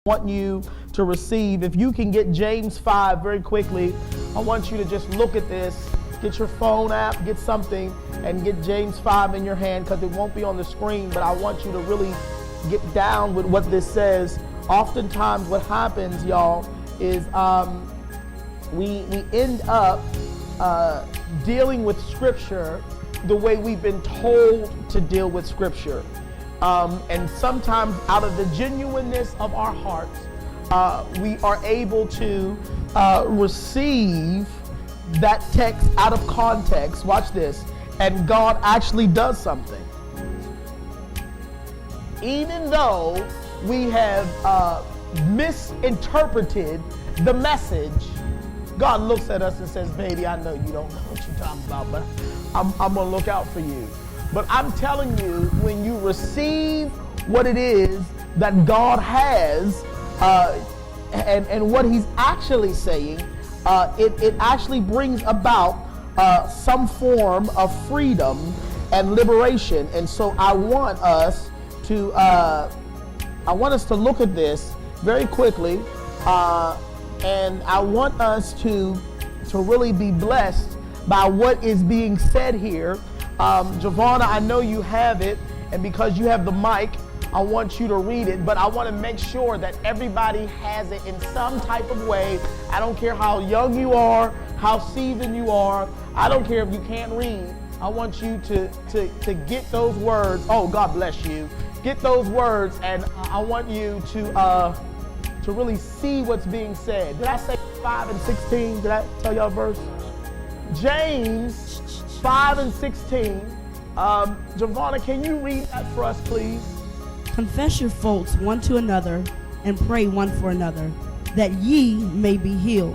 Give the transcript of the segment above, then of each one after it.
want you to receive. If you can get James 5 very quickly, I want you to just look at this. Get your phone app, get something, and get James 5 in your hand, because it won't be on the screen, but I want you to really get down with what this says. Oftentimes what happens, y'all, is we end up dealing with Scripture the way we've been told to deal with Scripture. And sometimes out of the genuineness of our hearts, we are able to receive that text out of context. Watch this. And God actually does something. Even though we have misinterpreted the message, God looks at us and says, baby, I know you don't know what you're talking about, but I'm going to look out for you. But I'm telling you, when you receive what it is that God has and what he's actually saying, it actually brings about some form of freedom and liberation. And so I want us to look at this very quickly, and I want us to really be blessed by what is being said here. Giovanna, I know you have it, and because you have the mic, I want you to read it, but I want to make sure that everybody has it in some type of way. I don't care how young you are, how seasoned you are. I don't care if you can't read. I want you to get those words. Oh, God bless you. Get those words, and I want you to really see what's being said. Did I say 5 and 16? Did I tell y'all a verse? James 5 and 16. Giovanna, can you read that for us, please? Confess your faults one to another, and pray one for another, that ye may be healed.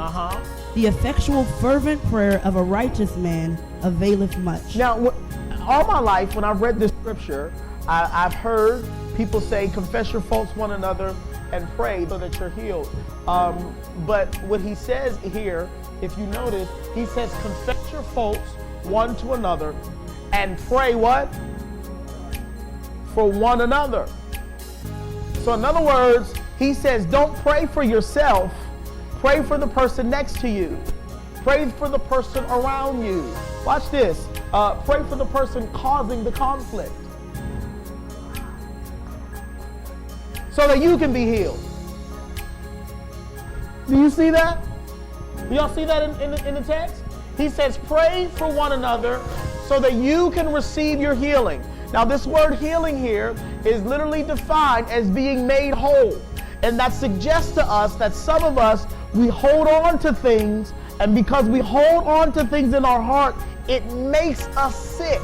The effectual fervent prayer of a righteous man availeth much. Now, all my life, when I've read this scripture, I've heard people say, confess your faults one another and pray so that you're healed. But what he says here, if you notice, he says, confess your faults one to another and pray what? For one another. So in other words, he says, don't pray for yourself. Pray for the person next to you. Pray for the person around you. Watch this. Pray for the person causing the conflict, so that you can be healed. Do you see that? Do y'all see that in the text? He says, pray for one another so that you can receive your healing. Now, this word healing here is literally defined as being made whole. And that suggests to us that some of us, we hold on to things, and because we hold on to things in our heart, it makes us sick.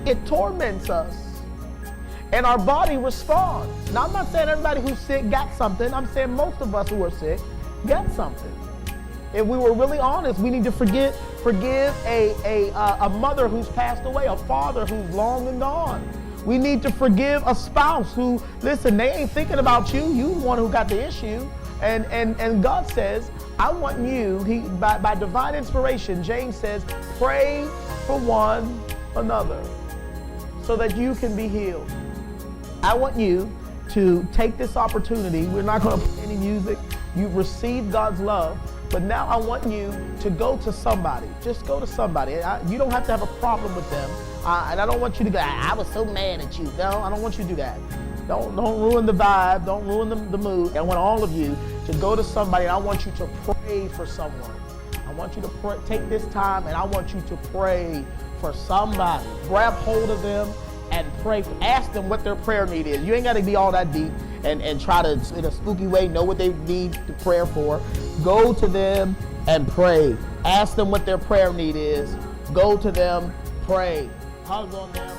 It torments us, and our body responds. Now, I'm not saying everybody who's sick got something. I'm saying most of us who are sick got something. If we were really honest, we need to forgive a mother who's passed away, a father who's long and gone. We need to forgive a spouse who, listen, they ain't thinking about you. You the one who got the issue. And God says, I want you, by divine inspiration, James says, pray for one another so that you can be healed. I want you to take this opportunity. We're not going to play any music. You've received God's love. But now I want you to go to somebody. Just go to somebody. You don't have to have a problem with them. And I don't want you to go, I was so mad at you. No, I don't want you to do that. Don't ruin the vibe. Don't ruin the mood. I want all of you to go to somebody, and I want you to pray for someone. I want you to take this time, and I want you to pray for somebody. Grab hold of them and pray. Ask them what their prayer need is. You ain't got to be all that deep and try to, in a spooky way, know what they need to prayer for. Go to them and pray. Ask them what their prayer need is. Go to them, pray. Hug on them.